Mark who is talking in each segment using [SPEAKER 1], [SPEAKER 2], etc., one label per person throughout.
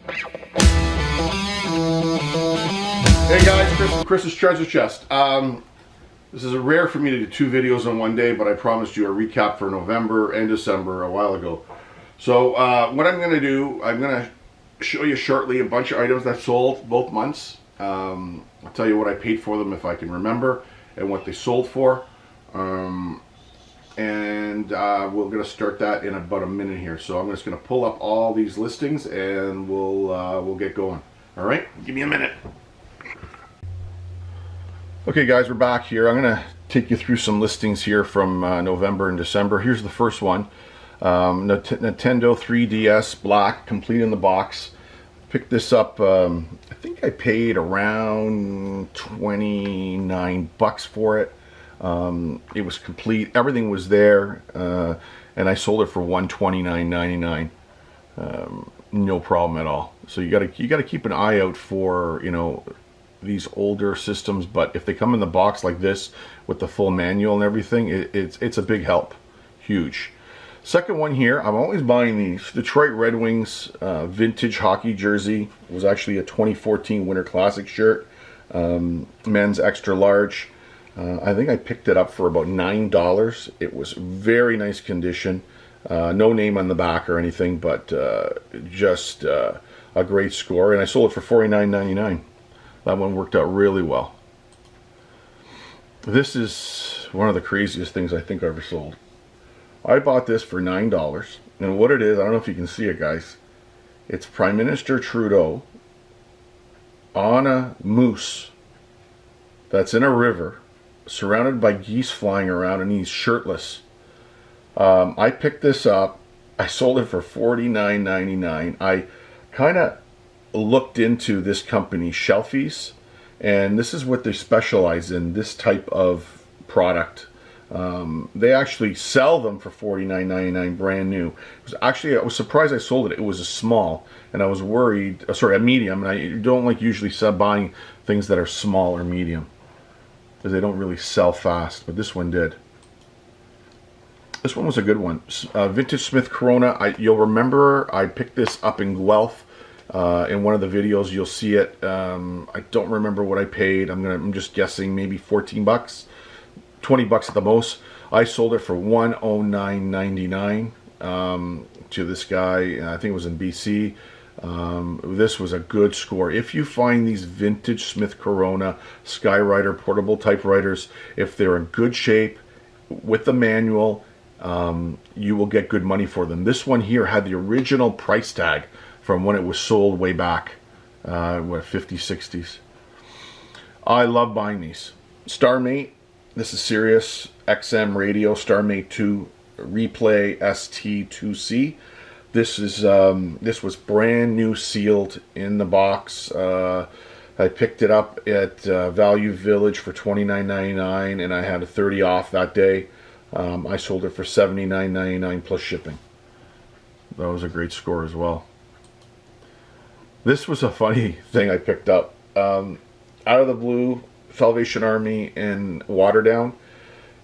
[SPEAKER 1] Hey guys, Chris from Chris's Treasure Chest. This is rare for me to do 2 videos on one day, but I promised you a recap for November and December a while ago. So what I'm going to do, I'm going to show you shortly a bunch of items that sold both months. I'll tell you what I paid for them if I can remember and what they sold for. We're going to start that in about a minute here. So I'm just going to pull up all these listings and we'll get going. All right, give me a minute. Okay guys, we're back here. I'm going to take you through some listings here from November and December. Here's the first one. Nintendo 3DS Black, complete in the box. Picked this up, I think I paid around 29 bucks for it. It was complete, everything was there, and I sold it for $129.99. No problem at all. So you gotta keep an eye out for, you know, these older systems, but if they come in the box like this with the full manual and everything, it's a big help. Huge. Second one here, I'm always buying these. Detroit Redwings vintage hockey jersey. It was actually a 2014 Winter Classic shirt. Men's extra large. I think I picked it up for about $9. It was very nice condition. No name on the back or anything, but just a great score. And I sold it for $49.99. That one worked out really well. This is one of the craziest things I think I ever sold. I bought this for $9, and what it is, I don't know if you can see it guys, it's Prime Minister Trudeau on a moose that's in a river surrounded by geese flying around, and he's shirtless. I picked this up, I sold it for $49.99. I kind of looked into this company, Shelfies, and this is what they specialize in, this type of product. They actually sell them for $49.99 brand new. It was actually, I was surprised I sold it. It was a small, and I was worried, sorry, a medium, and I don't like usually buying things that are small or medium because they don't really sell fast, but this one did. This one was a good one. Victus Smith-Corona. You'll remember I picked this up in Guelph. In one of the videos you'll see it. I don't remember what I paid. I'm just guessing maybe 14 bucks, 20 bucks at the most. I sold it for $109.99 to this guy. I think it was in BC. This was a good score. If you find these vintage Smith-Corona Skyrider portable typewriters, if they're in good shape with the manual, you will get good money for them. This one here had the original price tag from when it was sold way back, what, 50s, 60s. I love buying these. StarMate, this is Sirius XM radio, StarMate 2 Replay ST2C. This was brand new, sealed in the box. I picked it up at Value Village for $29.99, and I had a 30 off that day. I sold it for $79.99 plus shipping. That was a great score as well. This was a funny thing I picked up. Out of the blue, Salvation Army in Waterdown.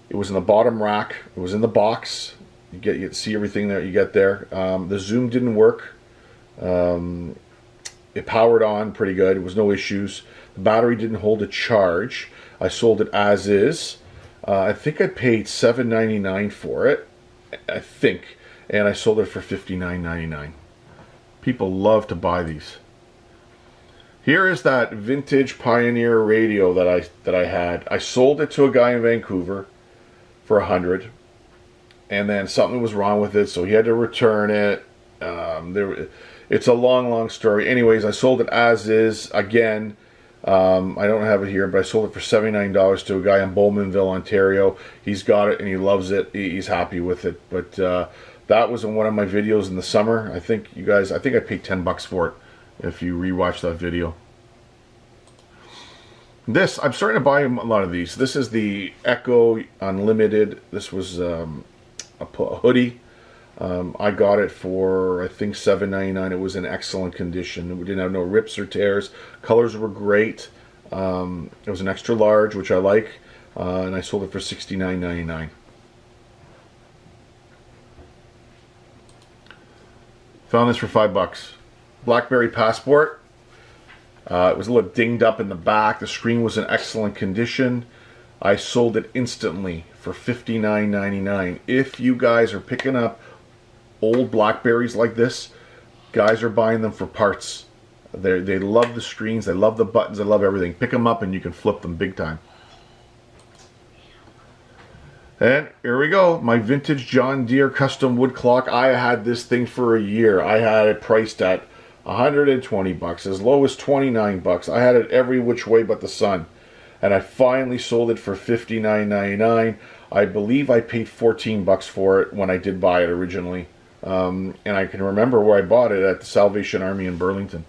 [SPEAKER 1] It was in the bottom rack. It was in the box. You see everything that you get there. The zoom didn't work. It powered on pretty good. It was no issues. The battery didn't hold a charge. I sold it as is. I think I paid $7.99 for it. I think. And I sold it for $59.99. People love to buy these. Here is that vintage Pioneer radio that I had. I sold it to a guy in Vancouver for $100, and then something was wrong with it, so he had to return it. It's a long story. Anyways, I sold it as is again. I don't have it here, but I sold it for $79 to a guy in Bowmanville, Ontario. He's got it and he loves it. He's happy with it. But that was in one of my videos in the summer. I think I paid 10 bucks for it. If you rewatch that video. This, I'm starting to buy a lot of these. This is the Echo Unlimited. This was a hoodie. I got it for, I think, $7.99. It was in excellent condition. We didn't have no rips or tears. Colors were great. It was an extra large, which I like. And I sold it for $69.99. Found this for $5. Blackberry Passport. It was a little dinged up in the back. The screen was in excellent condition. I sold it instantly for $59.99. If you guys are picking up old Blackberries like this, guys are buying them for parts. They love the screens, they love the buttons, they love everything. Pick them up and you can flip them big time. And here we go, my vintage John Deere custom wood clock. I had this thing for a year. I had it priced at 120 bucks, as low as 29 bucks. I had it every which way but the sun. And I finally sold it for $59.99. I believe I paid 14 bucks for it when I did buy it originally. And I can remember where I bought it, at the Salvation Army in Burlington.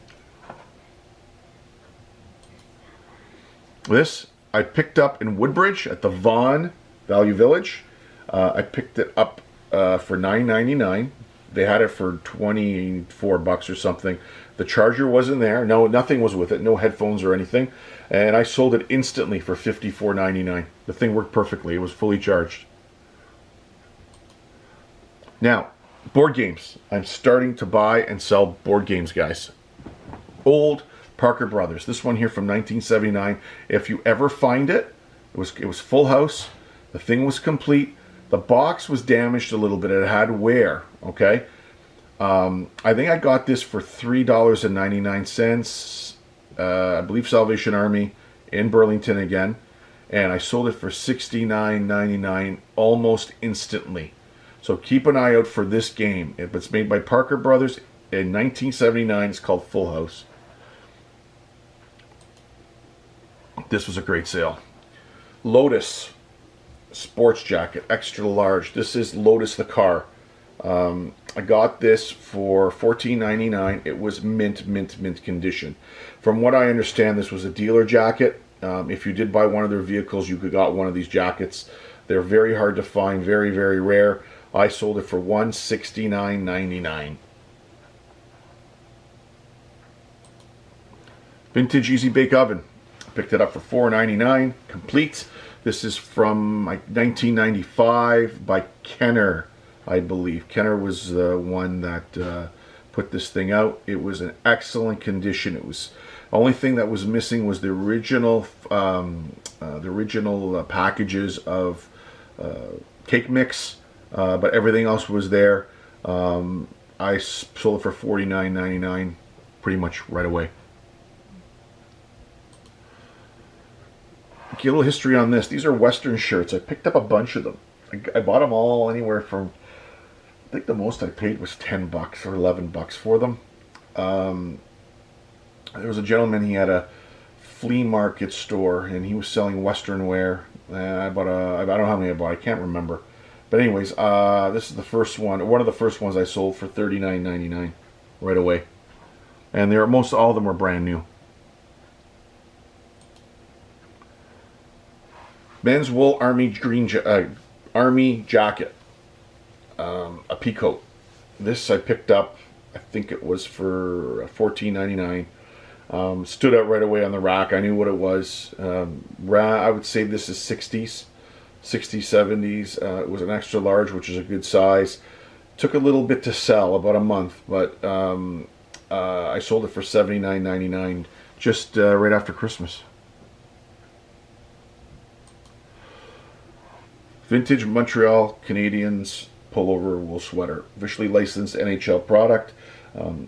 [SPEAKER 1] This I picked up in Woodbridge at the Vaughan Value Village. I picked it up for $9.99. They had it for 24 bucks or something. The charger wasn't there. No, nothing was with it. No headphones or anything. And I sold it instantly for $54.99. The thing worked perfectly. It was fully charged. Now, board games. I'm starting to buy and sell board games, guys. Old Parker Brothers. This one here from 1979. If you ever find it, it was full house. The thing was complete. The box was damaged a little bit. It had wear. Okay. I think I got this for $3.99. I believe Salvation Army in Burlington again. And I sold it for $69.99 almost instantly. So keep an eye out for this game. It's made by Parker Brothers in 1979. It's called Full House. This was a great sale. Lotus sports jacket, extra large. This is Lotus the car. I got this for $14.99. It was mint condition. From what I understand, this was a dealer jacket. If you did buy one of their vehicles, you got one of these jackets. They're very hard to find, very rare. I sold it for $169.99. Vintage Easy Bake Oven. Picked it up for $4.99, complete. This is from 1995 by Kenner, I believe. Kenner was the one that put this thing out. It was in excellent condition. It was, the only thing that was missing was the original packages of cake mix, but everything else was there. I sold it for $49.99 pretty much right away. A little history on this. These are Western shirts. I picked up a bunch of them. I bought them all anywhere from, I think the most I paid was 10 bucks or 11 bucks for them. There was a gentleman, he had a flea market store and he was selling Western wear. I bought I don't know how many I bought, I can't remember. But anyways, this is the first one of the first ones I sold for $39.99 right away. And most all of them were brand new. Men's wool army army jacket, a peacoat. This I picked up, I think it was for $14.99. Stood out right away on the rack. I knew what it was. I would say this is 60s, 70s. It was an extra large, which is a good size. Took a little bit to sell, about a month, but I sold it for $79.99 just right after Christmas. Vintage Montreal Canadiens pullover wool sweater. Officially licensed NHL product.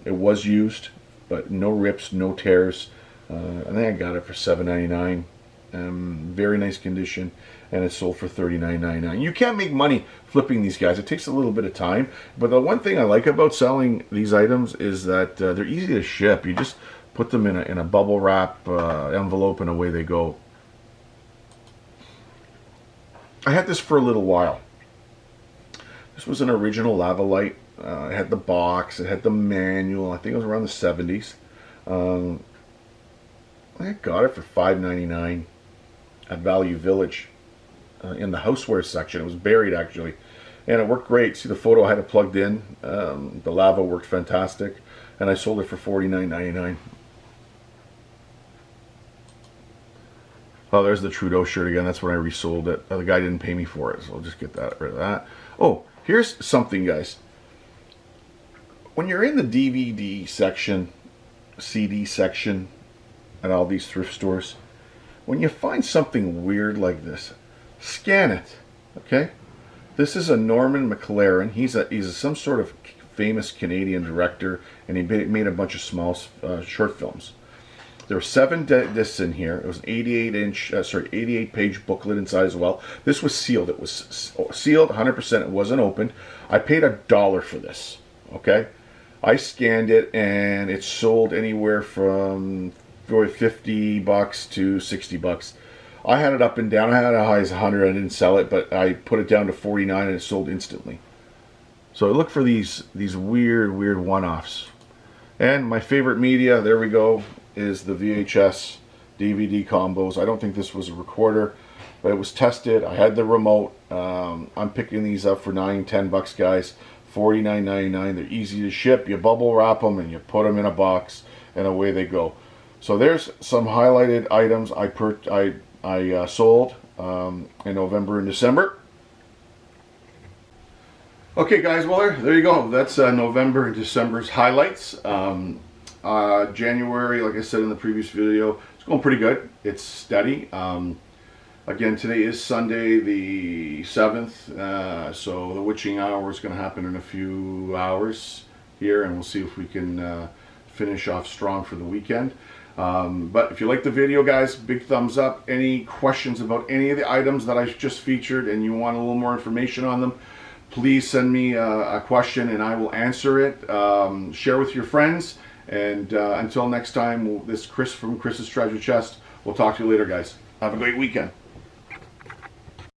[SPEAKER 1] It was used, but no rips, no tears. I think I got it for $7.99. Very nice condition, and it sold for $39.99. You can't make money flipping these guys. It takes a little bit of time, but the one thing I like about selling these items is that they're easy to ship. You just put them in a bubble wrap envelope, and away they go. I had this for a little while. This was an original Lava Light. It had the box, it had the manual. I think it was around the 70s. I got it for $5.99 at Value Village in the houseware section. It was buried actually, and it worked great. See the photo, I had it plugged in. The lava worked fantastic, and I sold it for $49.99. Oh, there's the Trudeau shirt again. That's when I resold it. The guy didn't pay me for it, so I'll just get rid of that. Oh, here's something, guys. when you're in the DVD section, CD section at all these thrift stores, when you find something weird like this, scan it. Okay, this is a Norman McLaren. He's some sort of famous Canadian director, and he made a bunch of small short films. There were 7 discs in here. It was an 88 page booklet inside as well. This was sealed. It was sealed 100%. It wasn't opened. I paid $1 for this. Okay, I scanned it, and it sold anywhere from $50 to $60. I had it up and down. I had it as high as 100. I didn't sell it, but I put it down to 49, and it sold instantly. So I look for these weird one-offs. And my favorite media, there we go, is the VHS DVD combos. I don't think this was a recorder, but it was tested. I had the remote. I'm picking these up for $9-10, guys. $49.99. They're easy to ship. You bubble wrap them and you put them in a box, and away they go. So there's some highlighted items I sold in November and December. Okay, guys, well, there you go. That's November and December's highlights. January, like I said in the previous video, it's going pretty good. It's steady. Again, today is Sunday the 7th, so the witching hour is going to happen in a few hours here, and we'll see if we can finish off strong for the weekend. But if you like the video, guys, big thumbs up. Any questions about any of the items that I just featured and you want a little more information on them, please send me a question and I will answer it. Share with your friends. And until next time, this is Chris from Chris's Treasure Chest. We'll talk to you later, guys. Have a great weekend.